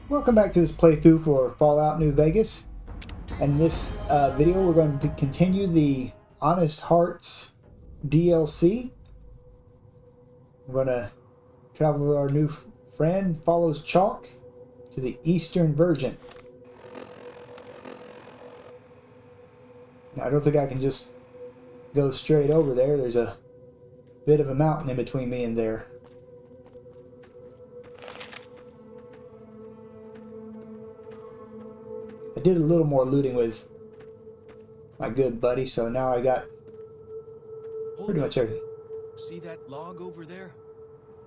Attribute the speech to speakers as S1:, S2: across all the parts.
S1: Welcome back to this playthrough for Fallout New Vegas. And in this video we're going to continue the Honest Hearts DLC. We're going to travel with our new friend, Follows Chalk, to the Eastern Virgin. Now I don't think I can just go straight over there. There's a bit of a mountain in between me and there. I did a little more looting with my good buddy, so now I got pretty much everything.
S2: See that log over there?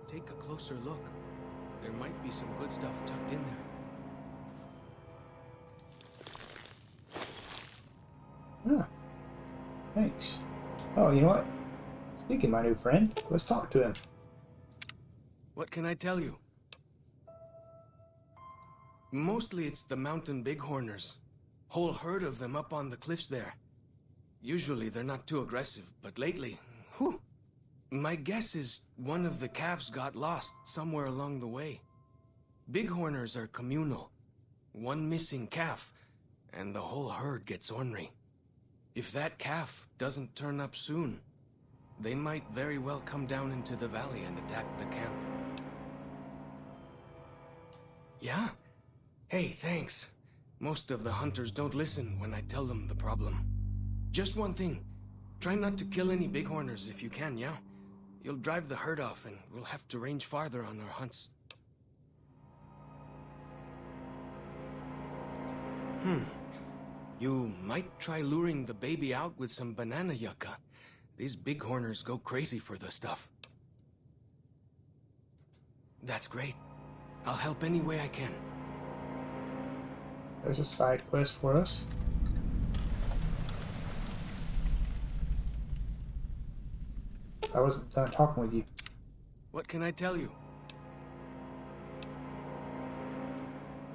S2: Take a closer look. There might be some good stuff tucked in there.
S1: Ah, thanks. Oh, you know what? Speaking of my new friend, let's talk to him.
S2: What can I tell you? Mostly it's the mountain bighorners. Whole herd of them up on the cliffs there. Usually they're not too aggressive, but lately, whew. My guess is one of the calves got lost somewhere along the way. Bighorners are communal. One missing calf, and the whole herd gets ornery. If that calf doesn't turn up soon, they might very well come down into the valley and attack the camp. Yeah? Hey, thanks. Most of the hunters don't listen when I tell them the problem. Just one thing. Try not to kill any bighorners if you can, yeah? You'll drive the herd off and we'll have to range farther on our hunts. You might try luring the baby out with some banana yucca. These bighorners go crazy for the stuff. That's great. I'll help any way I can.
S1: There's a side quest for us. I wasn't done talking with you.
S2: What can I tell you?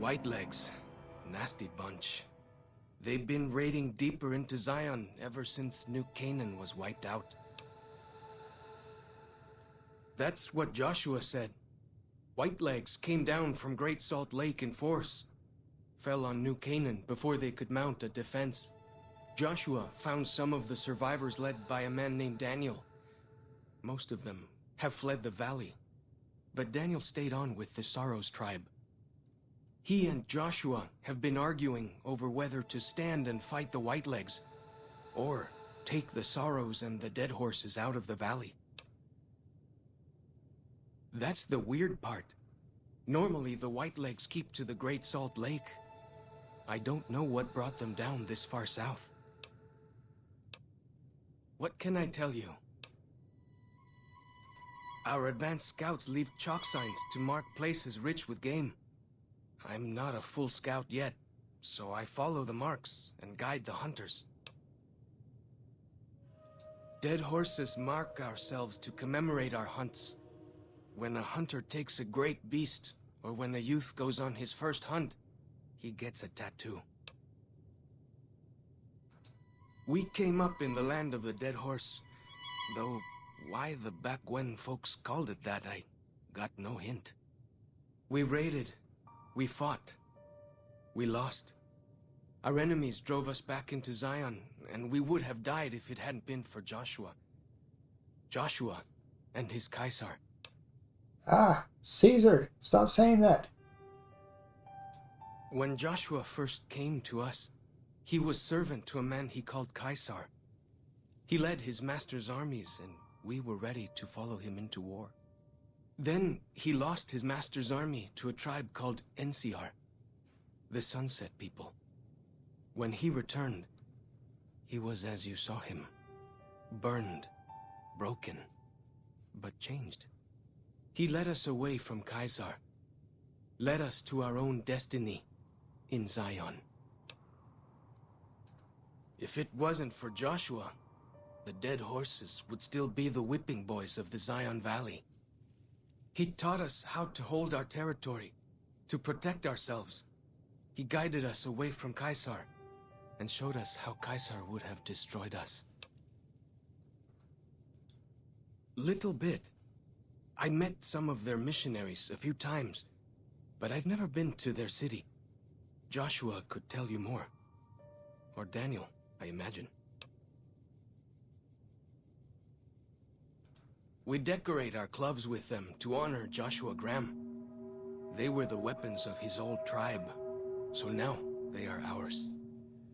S2: Whitelegs. Nasty bunch. They've been raiding deeper into Zion ever since New Canaan was wiped out. That's what Joshua said. Whitelegs came down from Great Salt Lake in force. Fell on New Canaan before they could mount a defense. Joshua found some of the survivors led by a man named Daniel. Most of them have fled the valley, but Daniel stayed on with the Sorrows tribe. He and Joshua have been arguing over whether to stand and fight the Whitelegs, or take the Sorrows and the dead horses out of the valley. That's the weird part. Normally the Whitelegs keep to the Great Salt Lake. I don't know what brought them down this far south. What can I tell you? Our advanced scouts leave chalk signs to mark places rich with game. I'm not a full scout yet, so I follow the marks and guide the hunters. Dead horses mark ourselves to commemorate our hunts. When a hunter takes a great beast, or when a youth goes on his first hunt, he gets a tattoo. We came up in the land of the dead horse, though why the back when folks called it that, I got no hint. We raided, we fought, we lost. Our enemies drove us back into Zion, and we would have died if it hadn't been for Joshua. Joshua and his Caesar.
S1: Ah, Caesar, stop saying that.
S2: When Joshua first came to us, he was servant to a man he called Caesar. He led his master's armies, and we were ready to follow him into war. Then he lost his master's army to a tribe called NCR, the Sunset People. When he returned, he was as you saw him, burned, broken, but changed. He led us away from Caesar, led us to our own destiny in Zion. If it wasn't for Joshua, the dead horses would still be the whipping boys of the Zion Valley. He taught us how to hold our territory, to protect ourselves. He guided us away from Caesar, and showed us how Caesar would have destroyed us. Little bit. I met some of their missionaries a few times. but I've never been to their city. Joshua could tell you more. Or Daniel, I imagine. We decorate our clubs with them to honor Joshua Graham. They were the weapons of his old tribe, so now they are ours.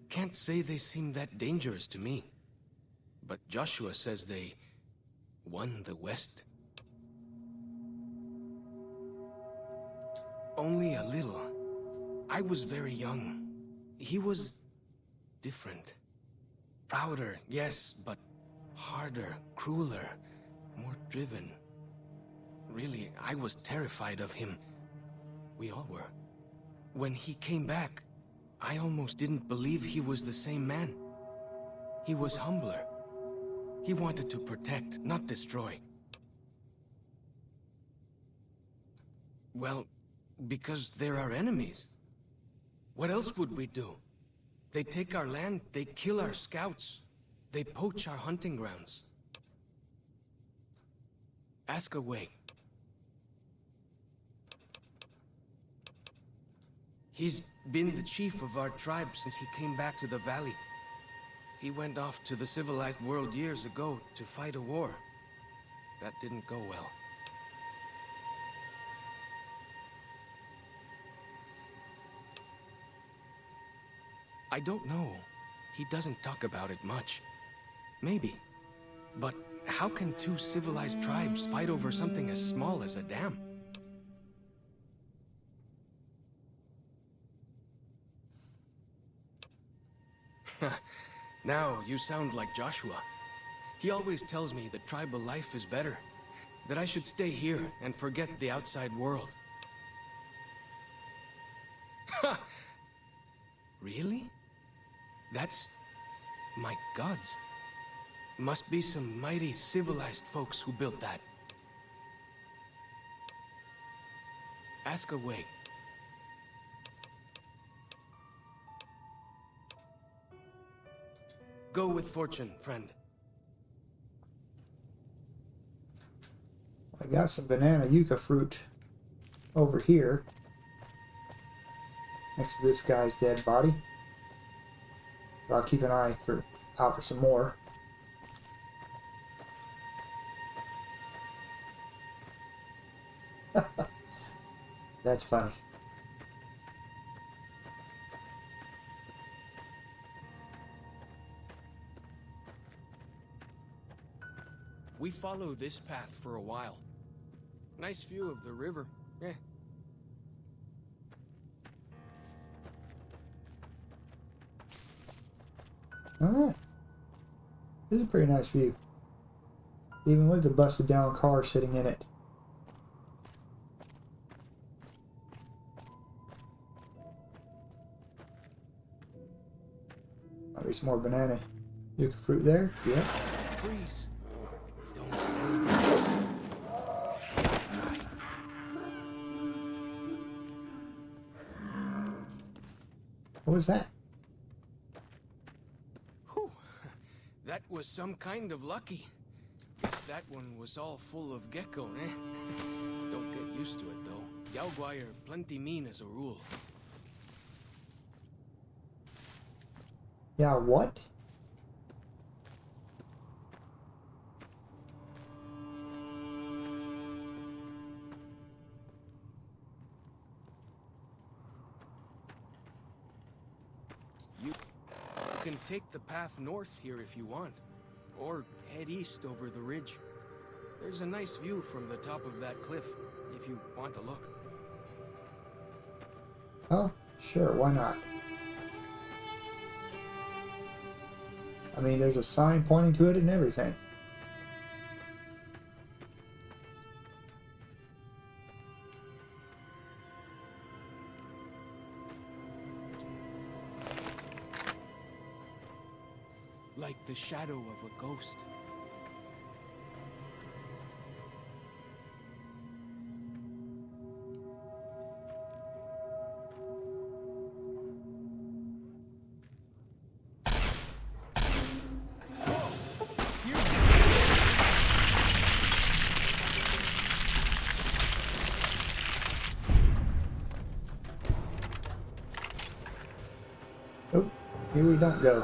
S2: Can't say they seem that dangerous to me, but Joshua says they won the West. Only a little. I was very young. He was different. Prouder, yes, but harder, crueler, more driven. Really, I was terrified of him. We all were. When he came back, I almost didn't believe he was the same man. He was humbler. He wanted to protect, not destroy. Well, because they're our enemies. What else would we do? They take our land, they kill our scouts, they poach our hunting grounds. Ask away. He's been the chief of our tribe since he came back to the valley. He went off to the civilized world years ago to fight a war. That didn't go well. I don't know. He doesn't talk about it much. Maybe. But how can two civilized tribes fight over something as small as a dam? Now you sound like Joshua. He always tells me that tribal life is better. That I should stay here and forget the outside world. Ha! Really? That's... my gods. Must be some mighty civilized folks who built that. Ask away. Go with fortune, friend.
S1: I got some banana yucca fruit over here next to this guy's dead body. But I'll keep an eye out for some more. That's funny.
S2: We follow this path for a while. Nice view of the river. Eh.
S1: Alright. This is a pretty nice view. Even with the busted down car sitting in it. Might be some more banana yucca fruit there. Yeah.
S2: Freeze.
S1: What was that?
S2: Whew. That was some kind of lucky. Guess that one was all full of gecko, eh? Don't get used to it, though. Yaogwai are plenty mean as a rule.
S1: Yeah, what?
S2: You can take the path north here if you want, or head east over the ridge. There's a nice view from the top of that cliff, if you want to look.
S1: Oh, sure, why not? I mean, there's a sign pointing to it and everything.
S2: Like the shadow of a ghost.
S1: Oh, here we don't go.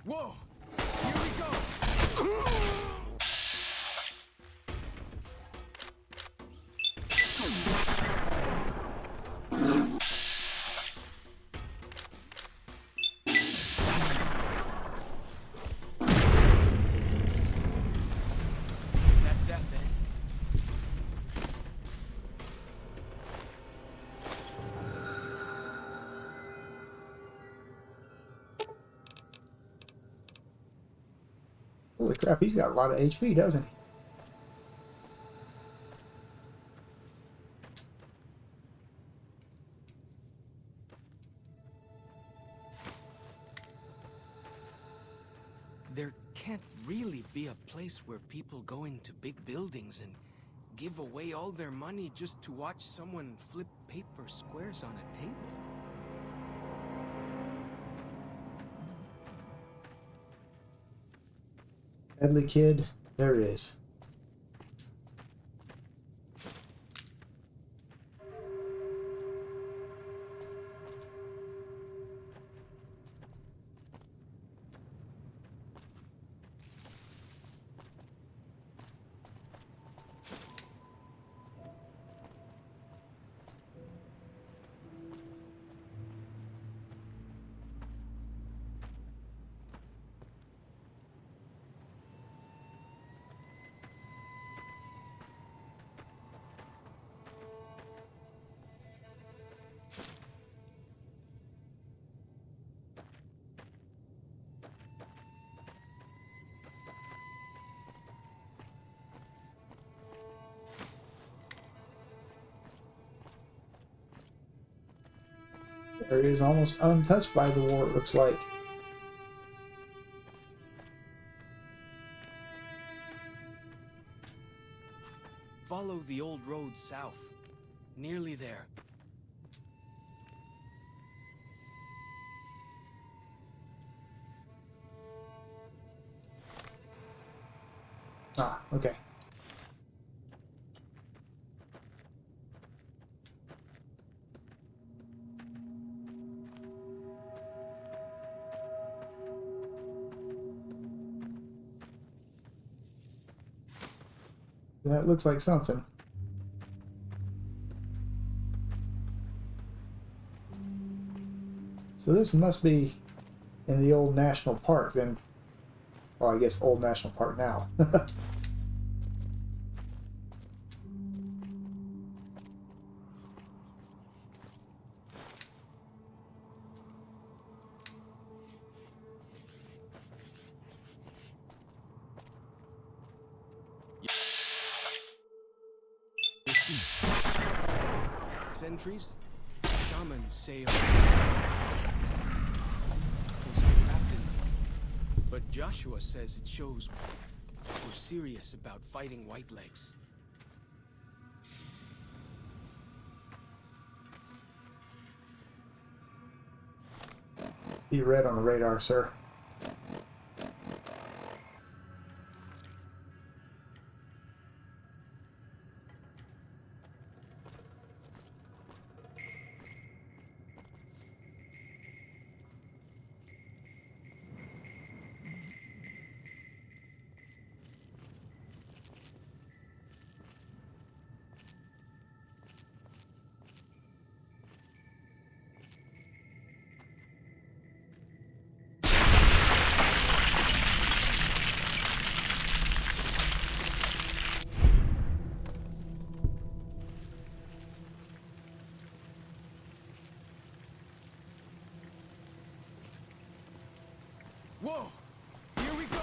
S2: Whoa! Here we go! That's that then.
S1: Holy crap, he's got a lot of HP, doesn't he?
S2: There can't really be a place where people go into big buildings and give away all their money just to watch someone flip paper squares on a table.
S1: Deadly kid, there is. The area is almost untouched by the war, it looks like.
S2: Follow the old road south. Nearly there.
S1: Ah, okay. That looks like something. So this must be in the old national park then. Well, I guess old national park now.
S2: Sentries? Shamans say was trapped in them. But Joshua says it shows we're serious about fighting Whitelegs.
S1: Be red on the radar, sir.
S2: Whoa! Here we go!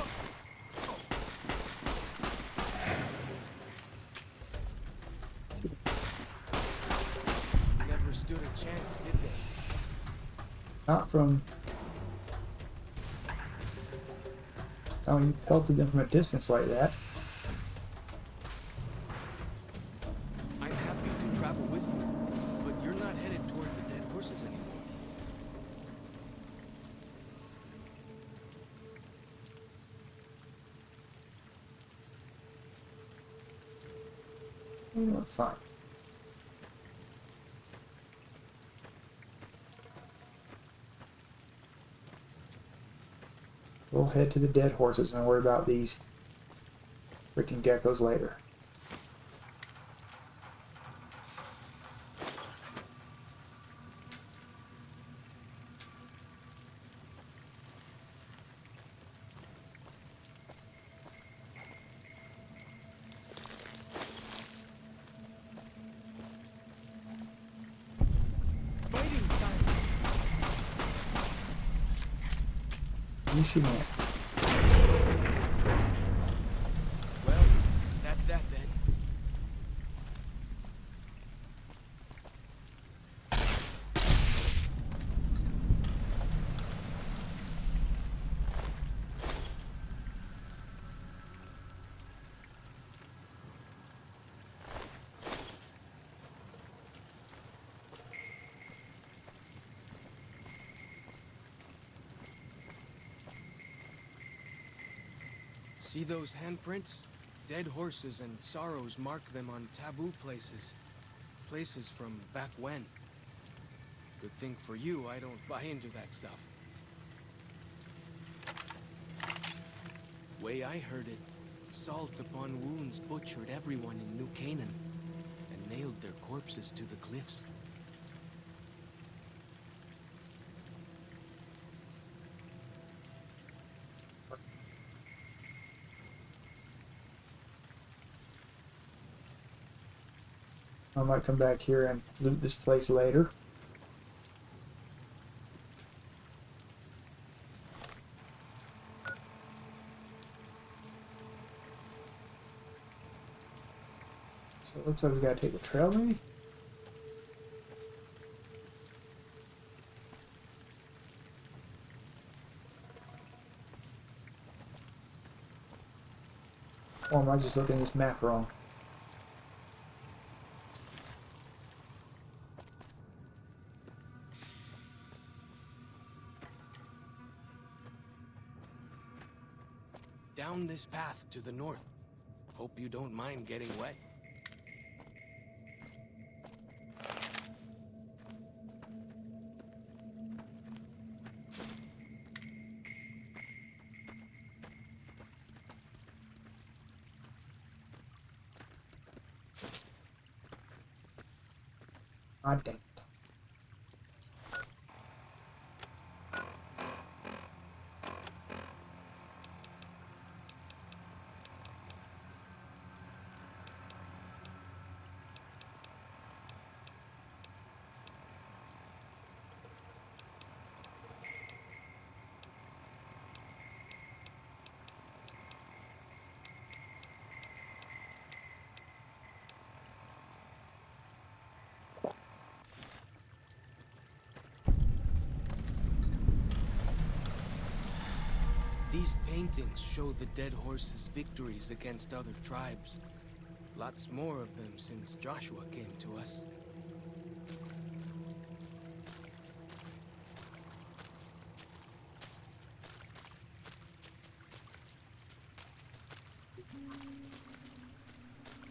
S2: Never stood a chance, did they?
S1: Not from... Oh, you pelted them from a distance like that.
S2: I'm happy to travel with you, but you're not headed toward the dead horses anymore.
S1: Fine. We'll head to the dead horses and worry about these freaking geckos later. You should know.
S2: Well, that's that then. See those handprints? Dead horses and sorrows mark them on taboo places. Places from back when. Good thing for you, I don't buy into that stuff. Way I heard it, salt upon wounds butchered everyone in New Canaan and nailed their corpses to the cliffs.
S1: I might come back here and loot this place later. So it looks like we gotta take the trail maybe? Or am I just looking at this map wrong?
S2: Down this path to the north. Hope you don't mind getting wet.
S1: Ah, dang it.
S2: These paintings show the dead horses' victories against other tribes. Lots more of them since Joshua came to us.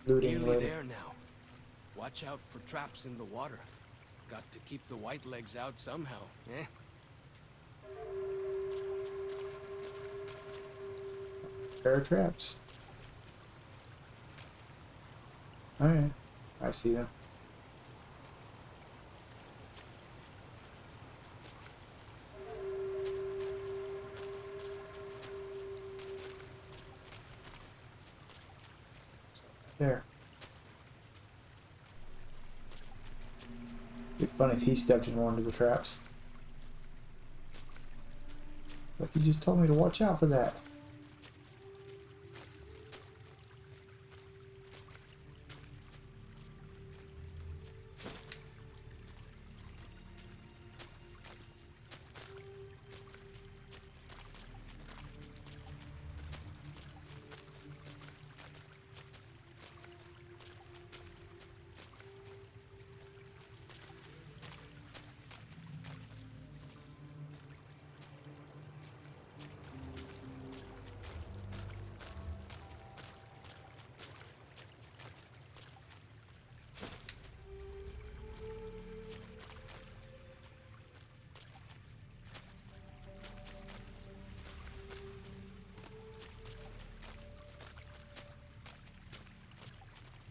S1: Looting
S2: Nearly
S1: later.
S2: there now. Watch out for traps in the water. Got to keep the white legs out somehow, eh?
S1: Pair of traps. Alright. I see them. There. It'd be funny if he stepped in one of the traps. Like you just told me to watch out for that.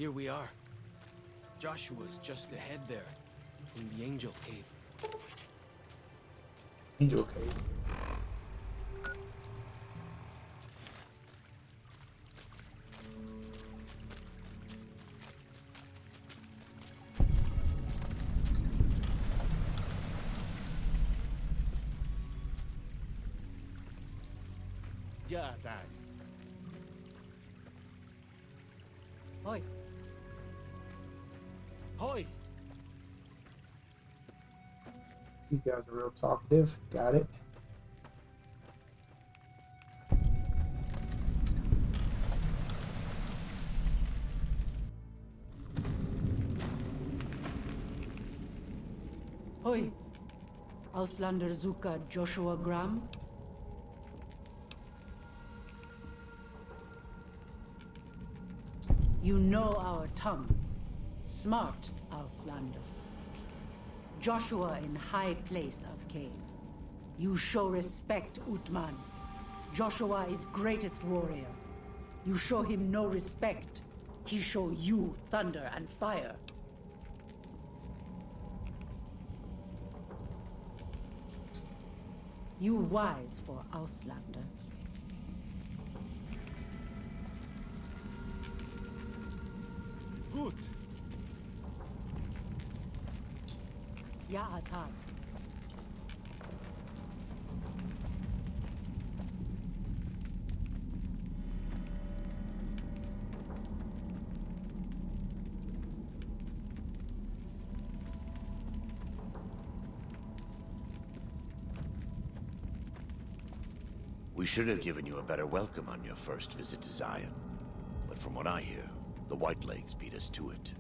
S2: Here we are. Joshua's just ahead there, in the Angel Cave.
S1: Angel Cave.
S3: Yeah, Dad.
S4: Oi.
S3: Hoi!
S1: These guys are real talkative. Got it.
S4: Oi. Auslander Zuka Joshua Graham. You know our tongue. Smart, Auslander. Joshua in high place of cave. You show respect, Utman. Joshua is greatest warrior. You show him no respect. He show you thunder and fire. You wise for Auslander.
S3: Good.
S4: Ya Atar.
S5: We should have given you a better welcome on your first visit to Zion. But from what I hear, the Whitelegs beat us to it.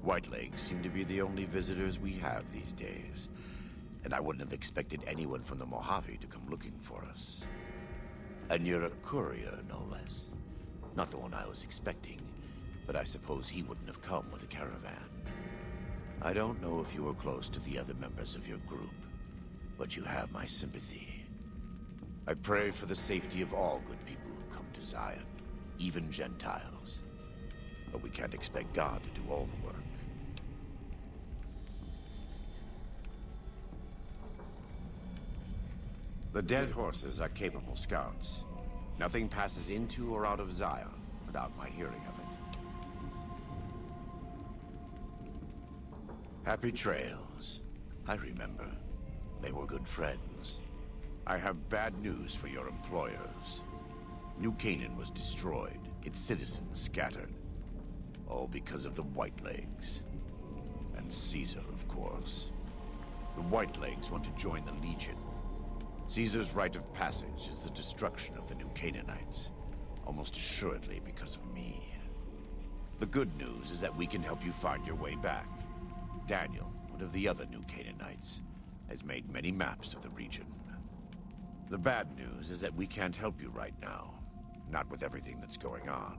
S5: Whitelegs seem to be the only visitors we have these days. And I wouldn't have expected anyone from the Mojave to come looking for us. And you're a courier, no less. Not the one I was expecting, but I suppose he wouldn't have come with a caravan. I don't know if you were close to the other members of your group, but you have my sympathy. I pray for the safety of all good people who come to Zion, even Gentiles. But we can't expect God to do all the work. The dead horses are capable scouts. Nothing passes into or out of Zion without my hearing of it. Happy trails. I remember. They were good friends. I have bad news for your employers. New Canaan was destroyed, its citizens scattered. All because of the Whitelegs. And Caesar, of course. The Whitelegs want to join the Legion. Caesar's rite of passage is the destruction of the New Canaanites. Almost assuredly because of me. The good news is that we can help you find your way back. Daniel, one of the other New Canaanites, has made many maps of the region. The bad news is that we can't help you right now. Not with everything that's going on.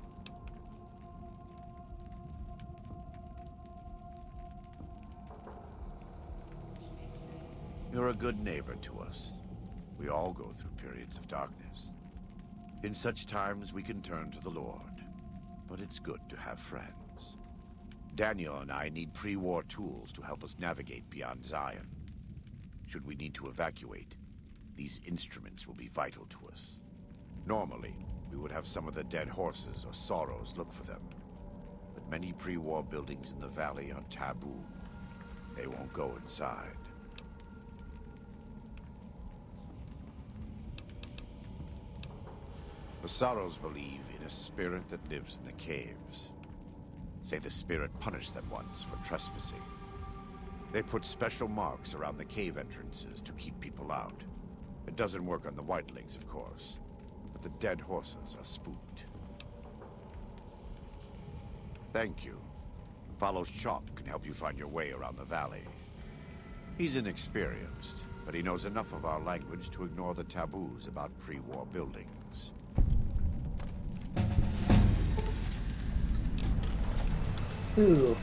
S5: You're a good neighbor to us. We all go through periods of darkness. In such times, we can turn to the Lord. But it's good to have friends. Daniel and I need pre-war tools to help us navigate beyond Zion. Should we need to evacuate, these instruments will be vital to us. Normally, we would have some of the dead horses or sorrows look for them. But many pre-war buildings in the valley are taboo. They won't go inside. The Sorrows believe in a spirit that lives in the caves. Say the spirit punished them once for trespassing. They put special marks around the cave entrances to keep people out. It doesn't work on the Whitelegs, of course, but the dead horses are spooked. Thank you. Follow Chop can help you find your way around the valley. He's inexperienced, but he knows enough of our language to ignore the taboos about pre-war buildings.
S1: Ooh.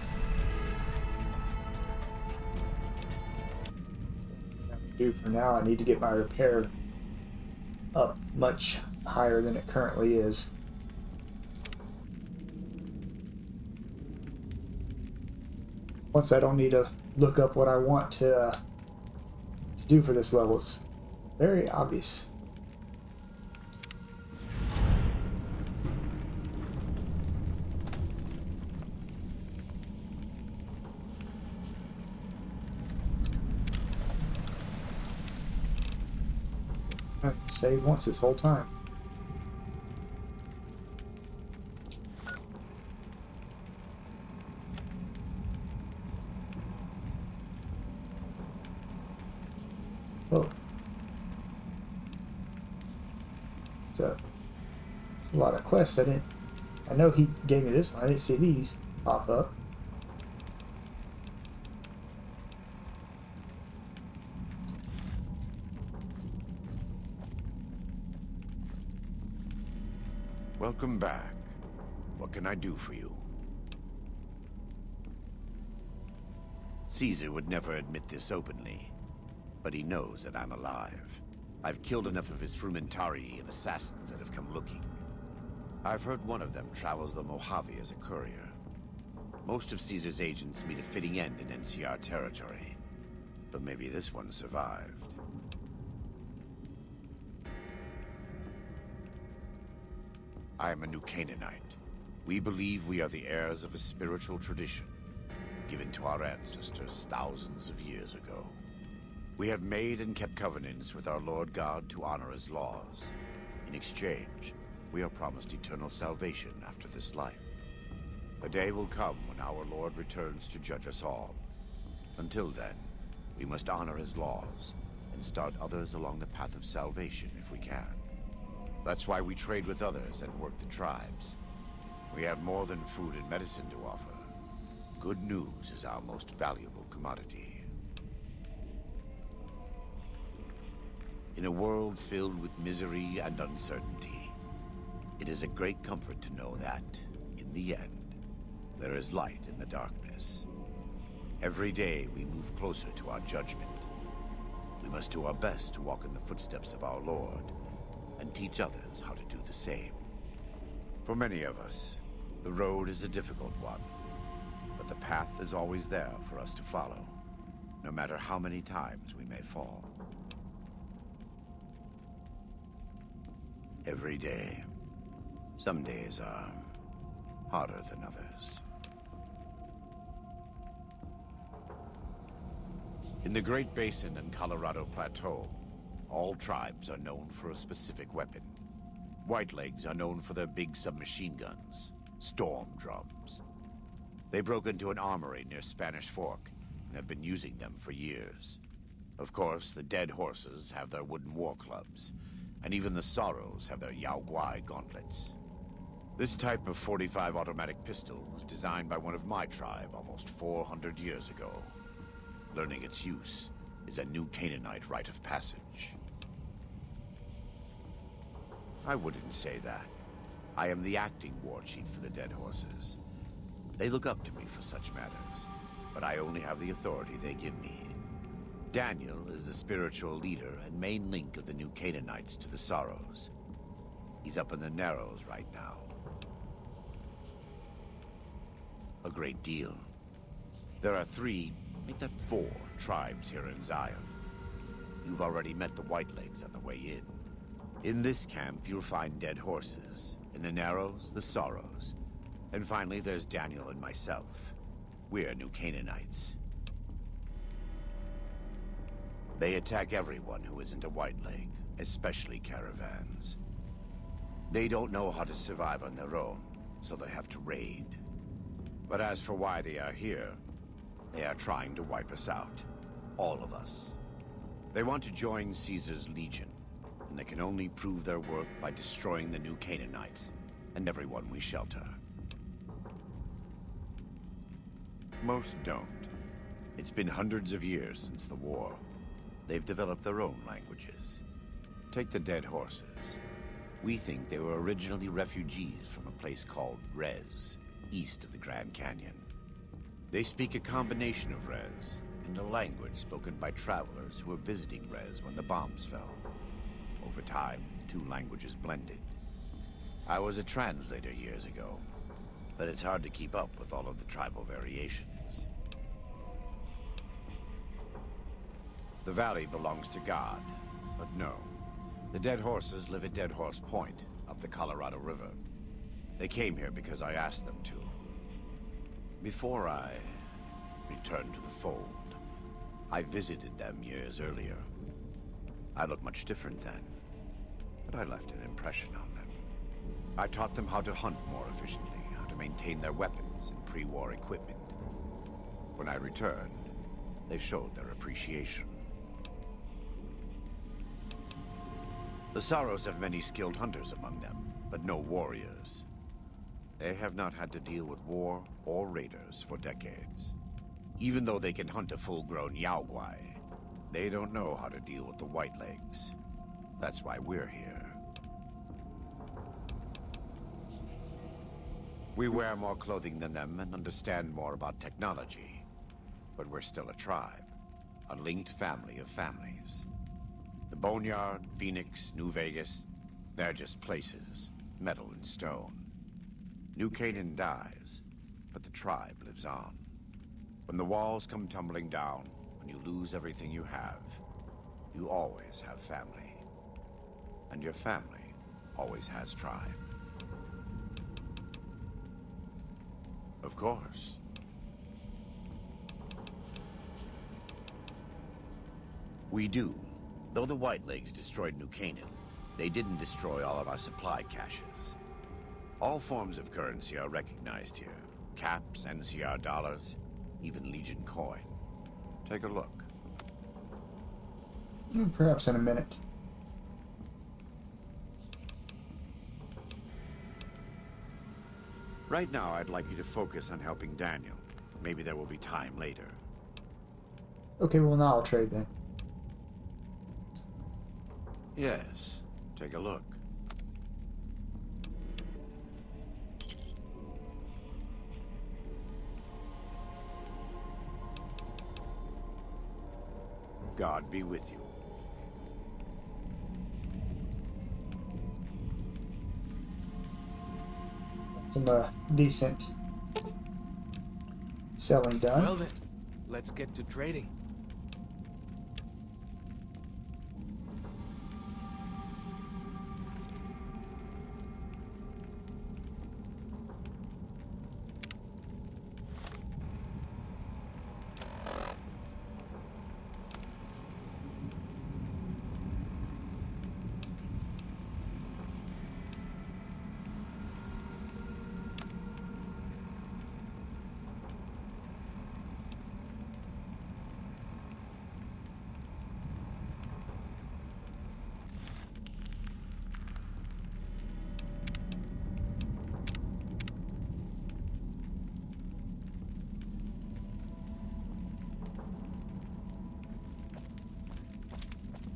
S1: Do for now, I need to get my repair up much higher than it currently is. once I don't need to look up what I want to do for this level. It's very obvious. I've saved once this whole time. Oh. It's a lot of quests. I know he gave me this one. I didn't see these pop up.
S5: Welcome back. What can I do for you? Caesar would never admit this openly, but he knows that I'm alive. I've killed enough of his frumentari and assassins that have come looking. I've heard one of them travels the Mojave as a courier. Most of Caesar's agents meet a fitting end in NCR territory, but maybe this one survived. I am a new Canaanite. We believe we are the heirs of a spiritual tradition given to our ancestors thousands of years ago. We have made and kept covenants with our Lord God to honor his laws. In exchange, we are promised eternal salvation after this life. A day will come when our Lord returns to judge us all. Until then, we must honor his laws and start others along the path of salvation if we can. That's why we trade with others and work the tribes. We have more than food and medicine to offer. Good news is our most valuable commodity. In a world filled with misery and uncertainty, it is a great comfort to know that, in the end, there is light in the darkness. Every day we move closer to our judgment. We must do our best to walk in the footsteps of our Lord and teach others how to do the same. For many of us, the road is a difficult one, but the path is always there for us to follow, no matter how many times we may fall. Every day, some days are harder than others. In the Great Basin and Colorado Plateau, all tribes are known for a specific weapon. Whitelegs are known for their big submachine guns, storm drums. They broke into an armory near Spanish Fork and have been using them for years. Of course, the dead horses have their wooden war clubs, and even the Sorrows have their Yao Guai gauntlets. This type of .45 automatic pistol was designed by one of my tribe almost 400 years ago. Learning its use is a new Canaanite rite of passage. I wouldn't say that. I am the acting war chief for the Dead Horses. They look up to me for such matters, but I only have the authority they give me. Daniel is the spiritual leader and main link of the new Canaanites to the Sorrows. He's up in the Narrows right now. A great deal. There are 3, make that 4 tribes here in Zion. You've already met the Whitelegs on the way in. In this camp, you'll find Dead Horses. In the Narrows, the Sorrows. And finally, there's Daniel and myself. We're new Canaanites. They attack everyone who isn't a Whiteleg, especially caravans. They don't know how to survive on their own, so they have to raid. But as for why they are here, they are trying to wipe us out. All of us. They want to join Caesar's legion, and they can only prove their worth by destroying the new Canaanites and everyone we shelter. Most don't. It's been hundreds of years since the war. They've developed their own languages. Take the Dead Horses. We think they were originally refugees from a place called Rez, east of the Grand Canyon. They speak a combination of Rez and a language spoken by travelers who were visiting Rez when the bombs fell. Over time, the 2 languages blended. I was a translator years ago, but it's hard to keep up with all of the tribal variations. The valley belongs to God, but no. The dead horses live at Dead Horse Point, up the Colorado River. They came here because I asked them to. Before I returned to the fold, I visited them years earlier. I looked much different then, but I left an impression on them. I taught them how to hunt more efficiently, how to maintain their weapons and pre-war equipment. When I returned, they showed their appreciation. The Sorrows have many skilled hunters among them, but no warriors. They have not had to deal with war or raiders for decades. Even though they can hunt a full-grown Yaoguai, they don't know how to deal with the Whitelegs. That's why we're here. We wear more clothing than them and understand more about technology. But we're still a tribe, a linked family of families. The Boneyard, Phoenix, New Vegas, they're just places, metal and stone. New Canaan dies, but the tribe lives on. When the walls come tumbling down, when you lose everything you have, you always have family. And your family always has tribe. Of course. We do. Though the Whitelegs destroyed New Canaan, they didn't destroy all of our supply caches. All forms of currency are recognized here. Caps, NCR dollars, even Legion coin. Take a look.
S1: Perhaps in a minute.
S5: Right now, I'd like you to focus on helping Daniel. Maybe there will be time later.
S1: Okay, well now I'll trade then.
S5: Yes, take a look. God be with you.
S1: Some decent selling done.
S2: Well then, let's get to trading.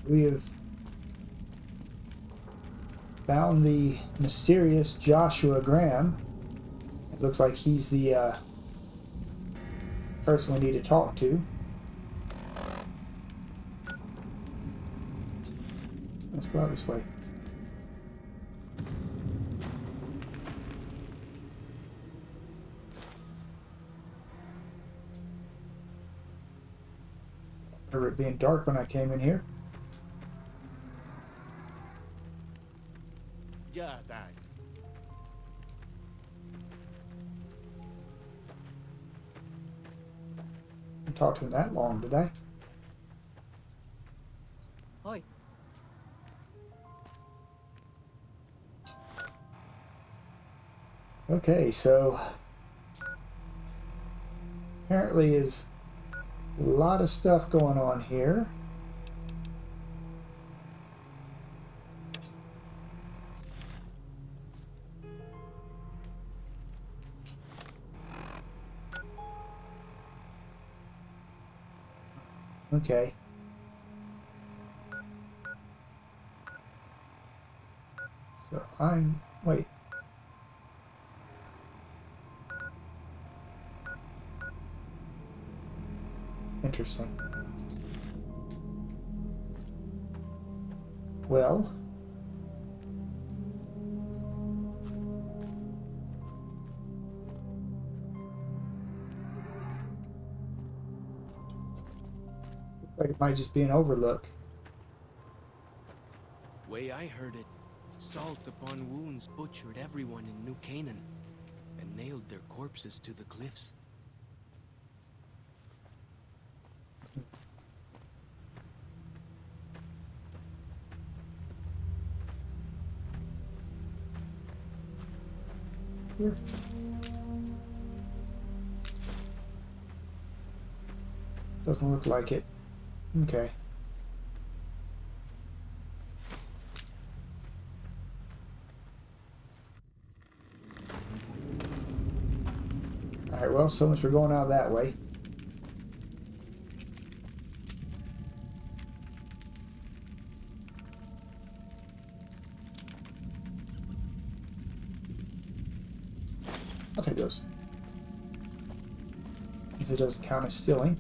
S1: We have found the mysterious Joshua Graham. It looks like he's the person we need to talk to. Let's go out this way. Remember it being dark when I came in here.
S3: Yeah, Dad.
S1: I didn't talk to him that long, did I?
S4: Oi.
S1: Okay, so apparently is a lot of stuff going on here. Okay. So wait. Interesting. Well, Like it might just be an overlook.
S2: Way I heard it, salt upon wounds butchered everyone in New Canaan and nailed their corpses to the cliffs.
S1: Here. Doesn't look like it. Okay. Alright, well, so much for going out that way. I'll take those. Because it doesn't count as stealing.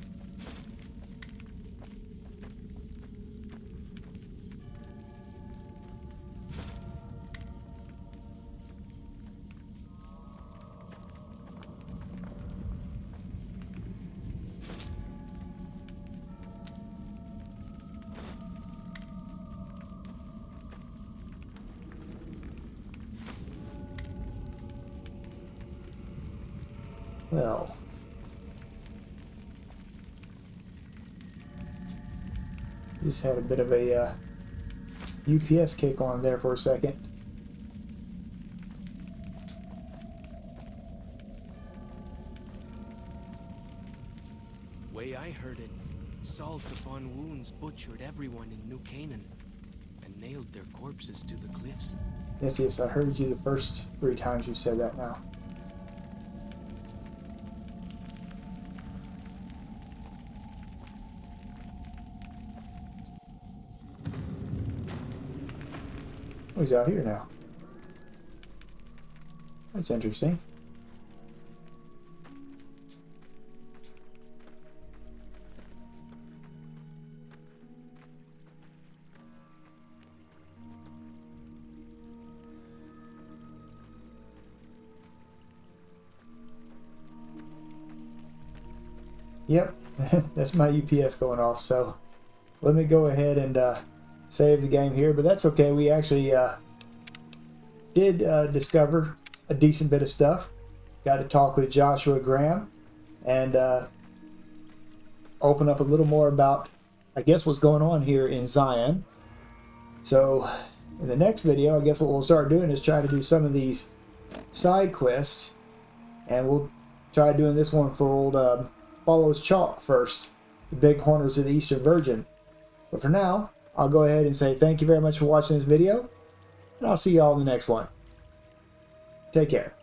S1: Well, just had a bit of a UPS kick on there for a second.
S2: Way I heard it, salt upon wounds butchered everyone in New Canaan and nailed their corpses to the cliffs.
S1: Yes, yes, I heard you the first 3 times you said that now. Oh, he's out here now. That's interesting. Yep, that's my UPS going off, so let me go ahead and save the game here, but that's okay. We actually did discover a decent bit of stuff. Got to talk with Joshua Graham and open up a little more about, I guess, what's going on here in Zion. So in the next video, I guess what we'll start doing is try to do some of these side quests, and we'll try doing this one for old Follows Chalk first, the Big Horners of the Eastern Virgin. But for now, I'll go ahead and say thank you very much for watching this video, and I'll see you all in the next one. Take care.